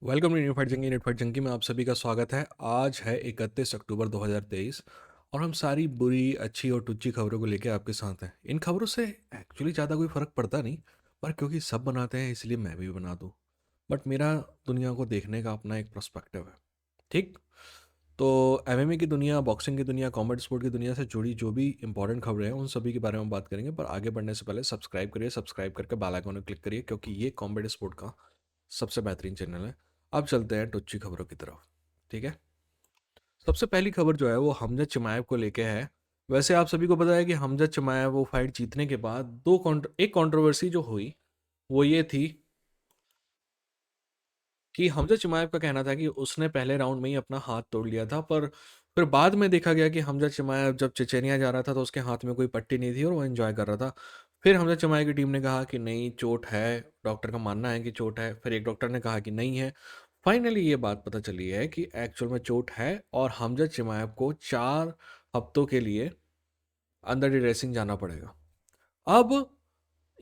Welcome two unit fight जंगी में आप सभी का स्वागत है। आज है 31 अक्टूबर 2023 और हम सारी बुरी अच्छी और टुच्ची खबरों को लेकर आपके साथ हैं। इन खबरों से एक्चुअली ज़्यादा कोई फ़र्क पड़ता नहीं, पर क्योंकि सब बनाते हैं इसलिए मैं भी बना दूँ। बट मेरा दुनिया को देखने का अपना एक पर्सपेक्टिव है। ठीक, तो एमएमए की दुनिया, बॉक्सिंग की दुनिया, कॉम्बैट स्पोर्ट की दुनिया से जुड़ी जो भी इंपॉर्टेंट खबरें हैं उन सभी के बारे में बात करेंगे। पर आगे बढ़ने से पहले सब्सक्राइब करिए, सब्सक्राइब करके बेल आइकन को क्लिक करिए क्योंकि ये कॉम्बैट स्पोर्ट का सबसे बेहतरीन चैनल है। अब चलते हैं टुच्ची खबरों की तरफ। ठीक है, सबसे पहली खबर जो है वो हमजा चिमाएव को लेके है। वैसे आप सभी को पता है कि हमजा चिमाएव वो फाइट जीतने के बाद एक कंट्रोवर्सी जो हुई वो ये थी कि हमजा चिमाएव का कहना था कि उसने पहले राउंड में ही अपना हाथ तोड़ लिया था, पर फिर बाद में देखा गया कि हमजा चिमाएव जब चेचेनिया जा रहा था तो उसके हाथ में कोई पट्टी नहीं थी और वो एंजॉय कर रहा था। फिर हमजा चिमाएव की टीम ने कहा कि नहीं, चोट है, डॉक्टर का मानना है कि चोट है, फिर एक डॉक्टर ने कहा कि नहीं है। फाइनली ये बात पता चली है कि एक्चुअल में चोट है और हमजा चिमाएव को 4 हफ्तों के लिए अंडर ड्रेसिंग जाना पड़ेगा। अब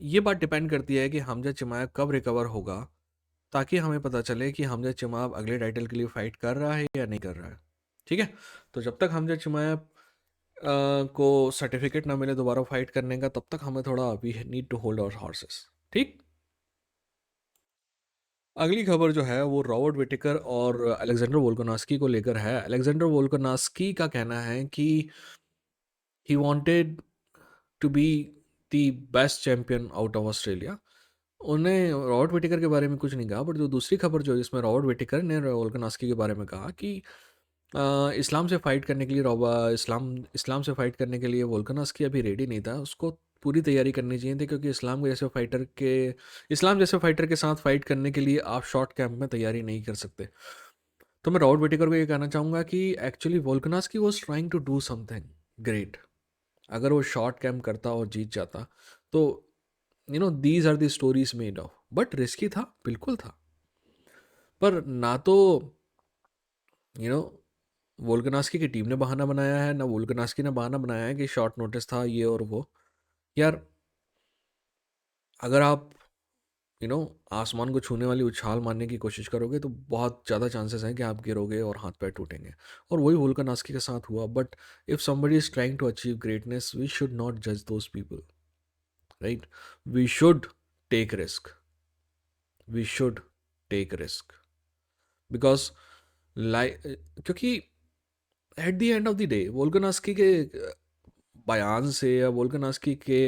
ये बात डिपेंड करती है कि हमजा चिमाएव कब रिकवर होगा, ताकि हमें पता चले कि हमजा चिमाएव अगले टाइटल के लिए फाइट कर रहा है या नहीं कर रहा है। ठीक है, तो जब तक हमजा चिमाएव को सर्टिफिकेट ना मिले दोबारा फाइट करने का, तब तक हमें थोड़ा we need to hold our horses. ठीक, अगली खबर जो है वो रॉबर्ट विटेकर और अलेक्जेंडर वोल्कानस्की को लेकर है। अलेक्जेंडर वोल्कानस्की का कहना है कि he wanted to be the best champion out of Australia. उन्हें रॉबर्ट विटेकर के बारे में कुछ नहीं कहा, बट जो दूसरी खबर जो जिसमें रॉबर्ट विटेकर ने वोल्कानस्की के बारे में कहा कि इस्लाम से फाइट करने के लिए इस्लाम से फाइट करने के लिए वोल्कानस्की अभी रेडी नहीं था। उसको पूरी तैयारी करनी चाहिए थी क्योंकि इस्लाम जैसे फाइटर के साथ फाइट करने के लिए आप शॉर्ट कैंप में तैयारी नहीं कर सकते। तो मैं रॉबर्ट विटेकर को ये कहना चाहूँगा कि actually Volkanovski was trying to do something great. अगर वो शॉर्ट कैंप करता और जीत जाता तो these are the stories made of, but risky था, बिल्कुल था। पर ना तो यू नो वोल्कनास्की की टीम ने बहाना बनाया है, ना वोल्कनास्की ने बहाना बनाया है कि शॉर्ट नोटिस था ये और वो। यार, अगर आप यू नो आसमान को छूने वाली उछाल मारने की कोशिश करोगे तो बहुत ज़्यादा चांसेस हैं कि आप गिरोगे और हाथ पैर टूटेंगे। और वही वोल्कनास्की के साथ हुआ। But if somebody is trying to achieve greatness, we should not जज those people, right? We should take risk, we should take risk because like, क्योंकि at the end of the day Volkanovski के बयान से या वोल्कनास्की के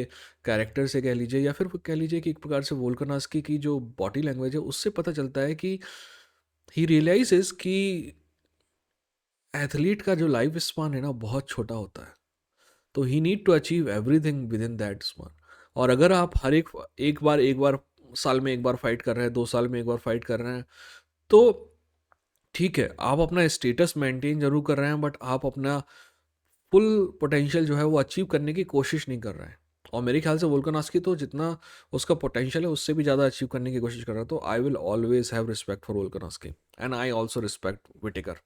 character से कह लीजिए, या फिर कह लीजिए कि एक प्रकार से वोल्कनास्की की जो बॉडी लैंग्वेज है उससे पता चलता है कि ही रियलाइजेस कि एथलीट का जो लाइफ स्पान है ना बहुत छोटा होता है। तो he need to achieve everything within that span. और अगर आप हर एक बार साल में एक बार फाइट कर रहे हैं, 2 साल में एक बार फाइट कर रहे हैं, तो ठीक है, आप अपना स्टेटस मेंटेन जरूर कर रहे हैं, बट आप अपना फुल पोटेंशियल जो है वो अचीव करने की कोशिश नहीं कर रहा है। और मेरे ख्याल से वोल्कानस्की तो जितना उसका पोटेंशियल है उससे भी ज़्यादा अचीव करने की कोशिश कर रहा है। तो I will always have respect for Volkanovski and I also respect Whittaker.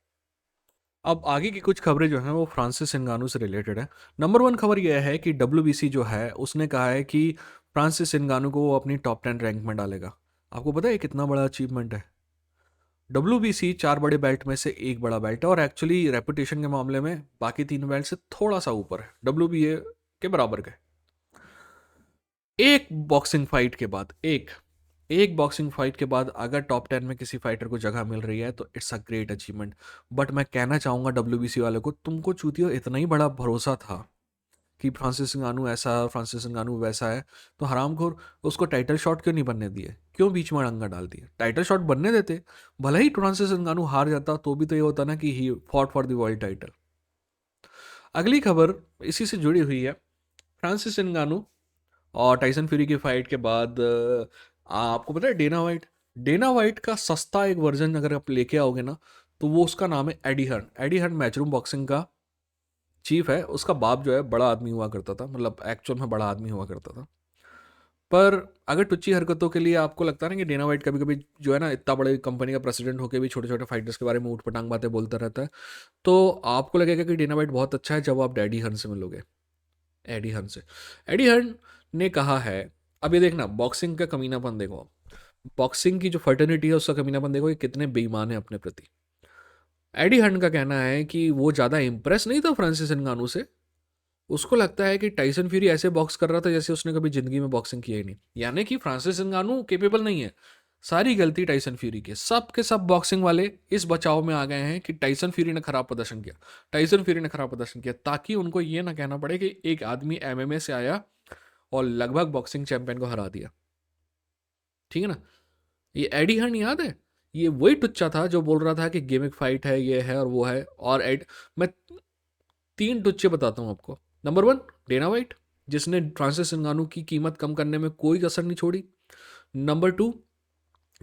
अब आगे की कुछ खबरें जो हैं वो फ्रांसिस नगानू से रिलेटेड है। नंबर 1 खबर यह है कि डब्ल्यूबीसी जो है उसने कहा है कि फ्रांसिस नगानू को वो अपनी टॉप 10 रैंक में डालेगा। आपको पता है कितना बड़ा अचीवमेंट है? डब्ल्यूबीसी 4 बड़े बेल्ट में से एक बड़ा बेल्ट है और एक्चुअली रेपुटेशन के मामले में बाकी 3 बेल्ट से थोड़ा सा ऊपर है, डब्ल्यूबीए के बराबर का है। एक बॉक्सिंग फाइट के बाद एक बॉक्सिंग फाइट के बाद अगर टॉप 10 में किसी फाइटर को जगह मिल रही है तो it's a great achievement. But मैं कहना चाहूंगा डब्ल्यूबीसी वाले को, तुमको चूतियो इतना ही बड़ा भरोसा था कि फ्रांसिस नगानू ऐसा फ्रांसिस नगानू वैसा है, तो हरामखोर उसको टाइटल शॉट क्यों नहीं बनने दिए? क्यों बीच में अड़ंगा डाल दिए? टाइटल शॉट बनने देते। भले ही फ्रांसिस नगानू हार जाता तो भी तो ये होता ना कि he fought for the world title. अगली खबर इसी से जुड़ी हुई है। फ्रांसिस नगानू और टाइसन फ्यूरी की फाइट के बाद आपको पता है डेना वाइट का सस्ता एक वर्जन अगर आप लेके आओगे ना, तो वो उसका नाम है एडी हर्न। एडी हर्न मैचरूम बॉक्सिंग का चीफ है। उसका बाप जो है बड़ा आदमी हुआ करता था, मतलब एक्चुअल में बड़ा आदमी हुआ करता था। पर अगर टुच्ची हरकतों के लिए आपको लगता है ना कि डेना वाइट कभी कभी जो है ना इतना बड़े कंपनी का प्रेसिडेंट होकर भी छोटे छोटे फाइटर्स के बारे में ऊटपटांग बातें बोलता रहता है, तो आपको लगेगा कि डेना वाइट बहुत अच्छा है जब आप एडी हर्न से मिलोगे। एडी हर्न से एडी हर्न ने कहा है, अब ये देखना बॉक्सिंग का कमीनापन देखो। बॉक्सिंग की जो फर्टर्निटी है उसका कमीनापन देखो, ये कितने बेईमान है अपने प्रति। एडी हंट का कहना है कि वो ज़्यादा इम्प्रेस नहीं था फ्रांसिस नगानू से, उसको लगता है कि टाइसन फ्यूरी ऐसे बॉक्स कर रहा था जैसे उसने कभी जिंदगी में बॉक्सिंग की ही नहीं, यानी कि फ्रांसिस नगानू केपेबल नहीं है। सारी गलती टाइसन फ्यूरी की, सब के सब बॉक्सिंग वाले इस बचाव में आ गए हैं कि टाइसन फ्यूरी ने खराब प्रदर्शन किया, टाइसन फ्यूरी ने खराब प्रदर्शन किया, ताकि उनको ये ना कहना पड़े कि एक आदमी एमएमए से आया और लगभग बॉक्सिंग चैंपियन को हरा दिया। ठीक है ना। ये एडी हर्न याद है, ये वही टुच्चा था जो बोल रहा था कि गेमिक फाइट है, ये है और वो है। और मैं 3 टुच्चे बताता हूँ आपको। नंबर 1, डेना वाइट, जिसने फ्रांसिस नगानू की कीमत कम करने में कोई कसर नहीं छोड़ी। नंबर 2,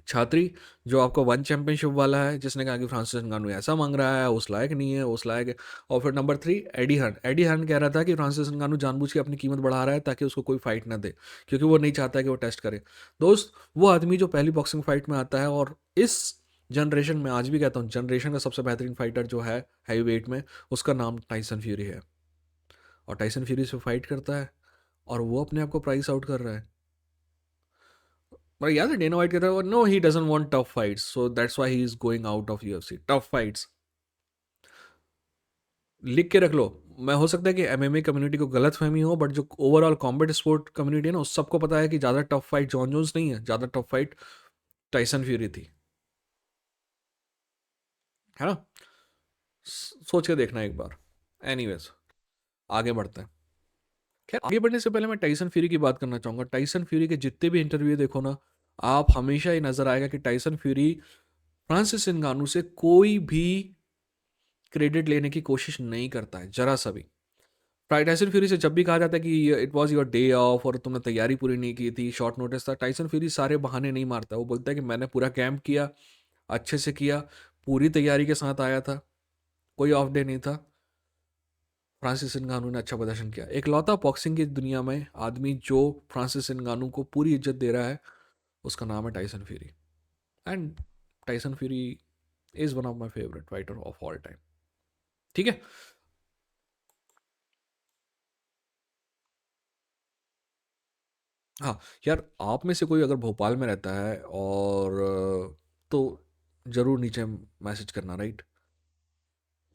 छात्री, जो आपको वन चैंपियनशिप वाला है, जिसने कहा कि फ्रांसिस नगानू ऐसा मांग रहा है, उस लायक नहीं है, उस लायक है। और फिर नंबर 3, एडी हर्न। एडी हर्न कह रहा था कि फ्रांसिस नगानू जानबूझ के अपनी कीमत बढ़ा रहा है ताकि उसको कोई फाइट ना दे, क्योंकि वो नहीं चाहता है कि वो टेस्ट करे। दोस्त, वो आदमी जो पहली बॉक्सिंग फाइट में आता है, और इस जनरेशन में, आज भी कहता हूँ, जनरेशन का सबसे बेहतरीन फाइटर जो है हैवी वेट में, उसका नाम टाइसन फ्यूरी है। और टाइसन फ्यूरी से फाइट करता है और वो अपने आप को प्राइस आउट कर रहा है। पर याद है डेना वाइट कहता है no, he doesn't want tough fights, so that's why he is going out of UFC. Tough fights लिख के रख लो। मैं, हो सकता है कि एमएमए कम्युनिटी को गलत फहमी हो, बट जो ओवरऑल कॉम्बैट स्पोर्ट कम्युनिटी है ना, उस सबको पता है कि ज़्यादा टफ फाइट जॉन जोन्स नहीं है, ज़्यादा टफ फाइट टाइसन फ्यूरी थी। है ना। सोच के देखना एक बार। एनीवेज, आगे बढ़ते हैं। खैर, आगे बढ़ने से पहले मैं टाइसन फ्यूरी की बात करना चाहूँगा। टाइसन फ्यूरी के जितने भी इंटरव्यू देखो ना, आप हमेशा ये नज़र आएगा कि टाइसन फ्यूरी फ्रांसिस नगानू से कोई भी क्रेडिट लेने की कोशिश नहीं करता है, जरा सा भी। टाइसन फ्यूरी से जब भी कहा जाता है कि it was your day of और तुमने तैयारी पूरी नहीं की थी, शॉर्ट नोटिस था, टाइसन फ्यूरी सारे बहाने नहीं मारता। वो बोलता है कि मैंने पूरा कैंप किया, अच्छे से किया, पूरी तैयारी के साथ आया था, कोई ऑफ डे नहीं था। फ्रांसिस नगानू ने अच्छा प्रदर्शन किया। एक लौता बॉक्सिंग की दुनिया में आदमी जो फ्रांसिस नगानू को पूरी इज्जत दे रहा है, उसका नाम है Tyson fury. And Tyson fury is one of my favourite fighter of all time. ठीक है। हाँ, यार आप में से कोई अगर भोपाल में रहता है और तो ज़रूर नीचे मैसेज करना, राइट।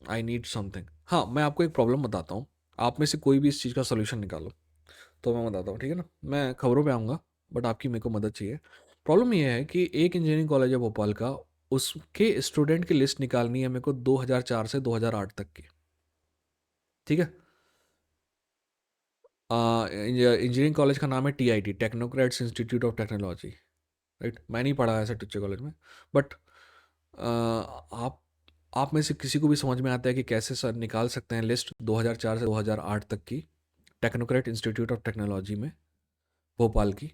I need something. हाँ, मैं आपको एक प्रॉब्लम बताता हूँ, आप में से कोई भी इस चीज़ का सोल्यूशन निकालो तो मैं बताता हूँ, ठीक है ना। मैं खबरों पे आऊँगा, बट आपकी मेरे को मदद चाहिए। प्रॉब्लम ये है कि एक इंजीनियरिंग कॉलेज है भोपाल का, उसके स्टूडेंट की लिस्ट निकालनी है मेरे को 2004 से 2008 तक की। ठीक है। इंजीनियरिंग कॉलेज का नाम है TIT, technocrats institute of technology, right. मैं नहीं पढ़ा ऐसा टीचर कॉलेज में, बट आप में से किसी को भी समझ में आता है कि कैसे सर निकाल सकते हैं लिस्ट 2004 से 2008 तक की टेक्नोक्रेट इंस्टीट्यूट ऑफ टेक्नोलॉजी में, भोपाल की,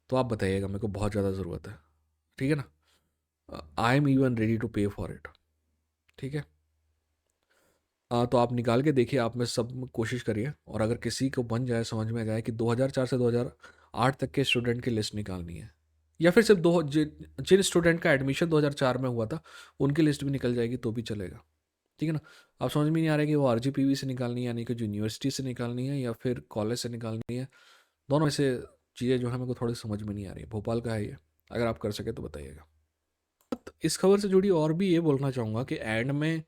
तो आप बताइएगा, मेरे को बहुत ज़्यादा ज़रूरत है। ठीक है ना। I am even ready to pay for it. ठीक है। तो आप निकाल के देखिए, आप में सब में कोशिश करिए, और अगर किसी को बन जाए, समझ में आ जाए कि 2004 से 2008 तक के स्टूडेंट की लिस्ट निकालनी है, या फिर सिर्फ जिन स्टूडेंट का एडमिशन 2004 में हुआ था उनकी लिस्ट भी निकल जाएगी तो भी चलेगा। ठीक है ना। आप समझ में नहीं आ रहा है कि वो आरजीपीवी से निकालनी है, यानी कि जो यूनिवर्सिटी से निकालनी है, या फिर कॉलेज से निकालनी है। दोनों में से चीज़ें जो है मेरे को थोड़ी समझ में नहीं आ रही। भोपाल का है ये, अगर आप कर सके तो बताइएगा। तो इस खबर से जुड़ी और भी ये बोलना चाहूँगा कि एंड में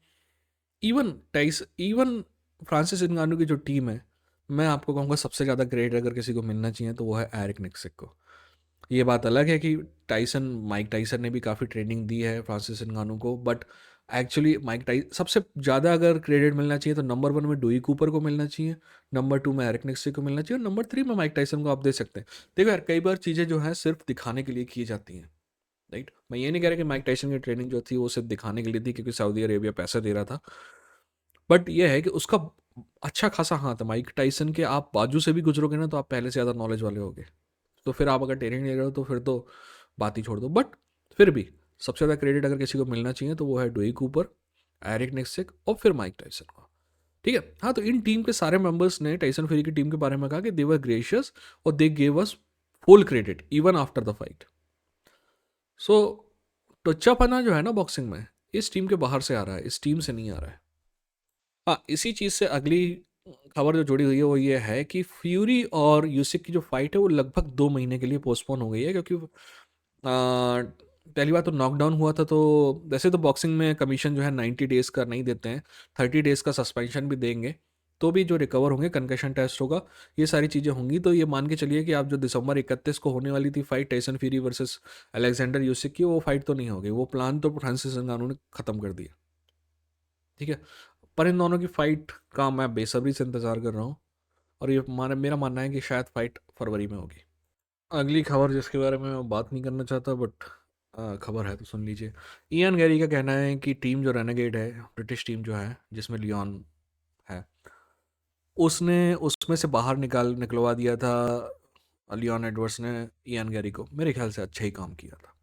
इवन फ्रांसिस नगानू की जो टीम है, मैं आपको कहूँगा सबसे ज़्यादा ग्रेट अगर किसी को मिलना चाहिए तो वो है एरिक निक्सिक को। ये बात अलग है कि माइक टाइसन ने भी काफ़ी ट्रेनिंग दी है फ्रांसिस नगानू को, बट एक्चुअली माइक टाइसन सबसे ज़्यादा अगर क्रेडिट मिलना चाहिए तो नंबर 1 में डोई कूपर को मिलना चाहिए, नंबर 2 में एरिक निक्सिक को मिलना चाहिए, और नंबर 3 में माइक टाइसन को आप दे सकते हैं। देखो यार, कई बार चीज़ें जो हैं सिर्फ दिखाने के लिए की जाती हैं, राइट। मैं ये नहीं कह रहा कि माइक टाइसन की ट्रेनिंग जो थी वो सिर्फ दिखाने के लिए थी क्योंकि सऊदी अरेबिया पैसा दे रहा था, बट ये है कि उसका अच्छा खासा हाथ है। माइक टाइसन के आप बाजू से भी गुजरोगे ना तो आप पहले से ज़्यादा नॉलेज वाले होगे। तो फिर आप अगर ट्रेनिंग ले रहे हो तो फिर तो बात ही छोड़ दो। बट फिर भी सबसे ज़्यादा क्रेडिट अगर किसी को मिलना चाहिए तो वो है डोई कूपर, एरिक निक्सिक और फिर माइक टाइसन को। ठीक है। हाँ, तो इन टीम के सारे मेंबर्स ने टाइसन फ्यूरी की टीम के बारे में कहा कि दे वर ग्रेशियस और they gave us full credit even after the fight. So टुच्चापना जो है ना बॉक्सिंग में, इस टीम के बाहर से आ रहा है, इस टीम से नहीं आ रहा है। हाँ, इसी चीज़ से अगली खबर जो जुड़ी हुई है वो ये है कि फ्यूरी और यूसिक की जो फाइट है वो लगभग 2 महीने के लिए पोस्टपोन हो गई है, क्योंकि पहली बार तो नॉकडाउन हुआ था, तो वैसे तो बॉक्सिंग में कमीशन जो है 90 डेज़ का नहीं देते हैं, 30 डेज़ का सस्पेंशन भी देंगे, तो भी जो रिकवर होंगे, कंकशन टेस्ट होगा, ये सारी चीज़ें होंगी। तो ये मान के चलिए कि आप जो दिसंबर 31 को होने वाली थी fight Tyson Fury versus Alexander Usyk की, वो फाइट तो नहीं होगी, वो प्लान तो फ्रांसिस नगानो ने ख़त्म कर दिया। ठीक है, पर इन दोनों की फाइट का मैं बेसब्री से इंतज़ार कर रहा हूँ, और ये मेरा मानना है कि शायद फाइट फरवरी में होगी। अगली खबर जिसके बारे में मैं बात नहीं करना चाहता, बट खबर है तो सुन लीजिए। इयान गैरी का कहना है कि टीम जो रेनेगेड है, ब्रिटिश टीम जो है जिसमें लियोन है, उसने उसमें से बाहर निकलवा दिया था लियोन एडवर्ड्स ने इयान गैरी को। मेरे ख्याल से अच्छा ही काम किया था।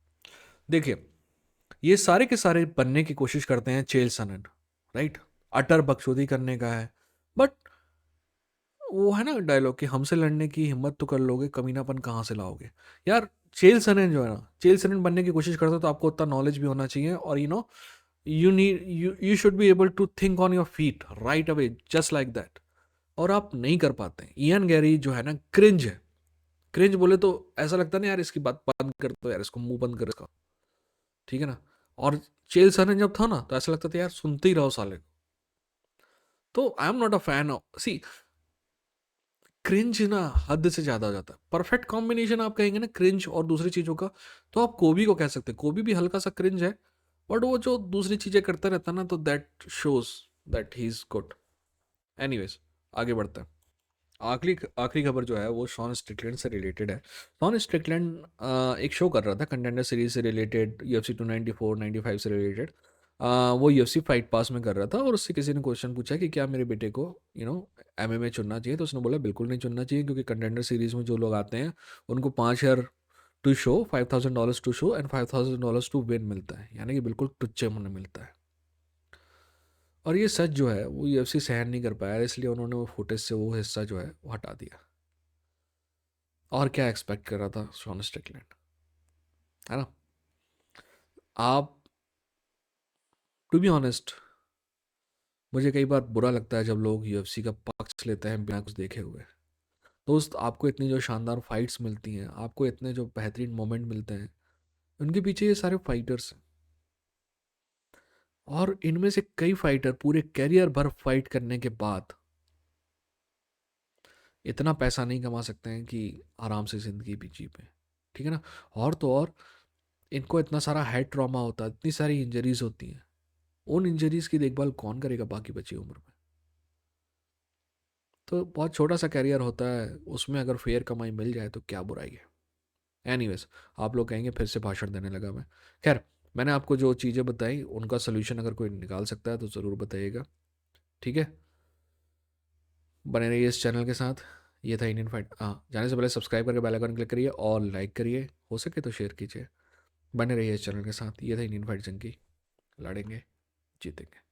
देखिए, ये सारे के सारे बनने की कोशिश करते हैं चेल सनन, राइट, अटर बकचोदी करने का है, बट वो है ना डायलॉग कि हमसे लड़ने की हिम्मत तो कर लोगे, कमीनापन कहाँ से लाओगे। यार, चेल सनन जो है ना, चेल सनन बनने की कोशिश करते हो तो आपको उतना नॉलेज भी होना चाहिए, और you should be able to think on your feet right away, just like that, और आप नहीं कर पाते हैं। इयान गैरी जो है ना, क्रिंज है। क्रिंज बोले तो ऐसा लगता है ना, यार इसकी बात बंद कर दो, यार इसको मुंह बंद कर इसका, ठीक है ना। और चेल सनन जब था ना, तो ऐसा लगता था यार सुनते ही रहो साले को। तो I am not a fan of, see, cringe ना हद से ज़्यादा हो जाता है। परफेक्ट कॉम्बिनेशन आप कहेंगे ना क्रिंज और दूसरी चीज़ों का, तो आप कोबी को कह सकते हैं, कोबी भी हल्का सा क्रिंज है, बट वो जो दूसरी चीज़ें करता रहता है ना, तो that shows that he is good. Anyways, आगे बढ़ते हैं। आखिरी आखिरी खबर जो है वो शॉन स्ट्रिकलैंड से रिलेटेड है। शॉन स्ट्रिकलैंड एक शो कर रहा था कंटेंडर सीरीज से रिलेटेड, UFC 294 95 से रिलेटेड। वो UFC फाइट पास में कर रहा था, और उससे किसी ने क्वेश्चन पूछा कि क्या मेरे बेटे को MMA चुनना चाहिए, तो उसने बोला बिल्कुल नहीं चुनना चाहिए, क्योंकि कंटेंडर सीरीज में जो लोग आते हैं उनको 5,000 to show, $5,000 to show and $5,000 to win मिलता है, यानी कि बिल्कुल टुच्चे में मिलता है। और ये सच जो है वो UFC सहन नहीं कर पाया, इसलिए उन्होंने वो फुटेज से वो हिस्सा जो है वो हटा दिया। और क्या एक्सपेक्ट कर रहा था शॉन स्ट्रिकलैंड, है ना। आप, टू बी ऑनेस्ट, मुझे कई बार बुरा लगता है जब लोग UFC का पक्ष लेते हैं बिना कुछ देखे हुए। दोस्त, आपको इतनी जो शानदार फाइट्स मिलती हैं, आपको इतने जो बेहतरीन मोमेंट मिलते हैं, उनके पीछे ये सारे फाइटर्स हैं, और इनमें से कई फाइटर पूरे कैरियर भर फाइट करने के बाद इतना पैसा नहीं कमा सकते हैं कि आराम से ज़िंदगी भी जी पाए, ठीक है ना। और तो और, इनको इतना सारा हेड ट्रॉमा होता है, इतनी सारी इंजरीज होती हैं, उन इंजरीज की देखभाल कौन करेगा बाकी बची उम्र में। तो बहुत छोटा सा कैरियर होता है, उसमें अगर फेयर कमाई मिल जाए तो क्या बुराई है। एनीवेज, आप लोग कहेंगे फिर से भाषण देने लगा मैं। खैर, मैंने आपको जो चीज़ें बताई उनका सोल्यूशन अगर कोई निकाल सकता है तो ज़रूर बताइएगा, ठीक है। बने रहिए इस चैनल के साथ। ये था इंडियन फाइट। हाँ, जाने से पहले सब्सक्राइब करके बेल आइकन क्लिक करिए और लाइक करिए, हो सके तो शेयर कीजिए। बने रहिए इस चैनल के साथ। ये था इंडियन फाइट जंकी, लड़ेंगे, जीतेंगे।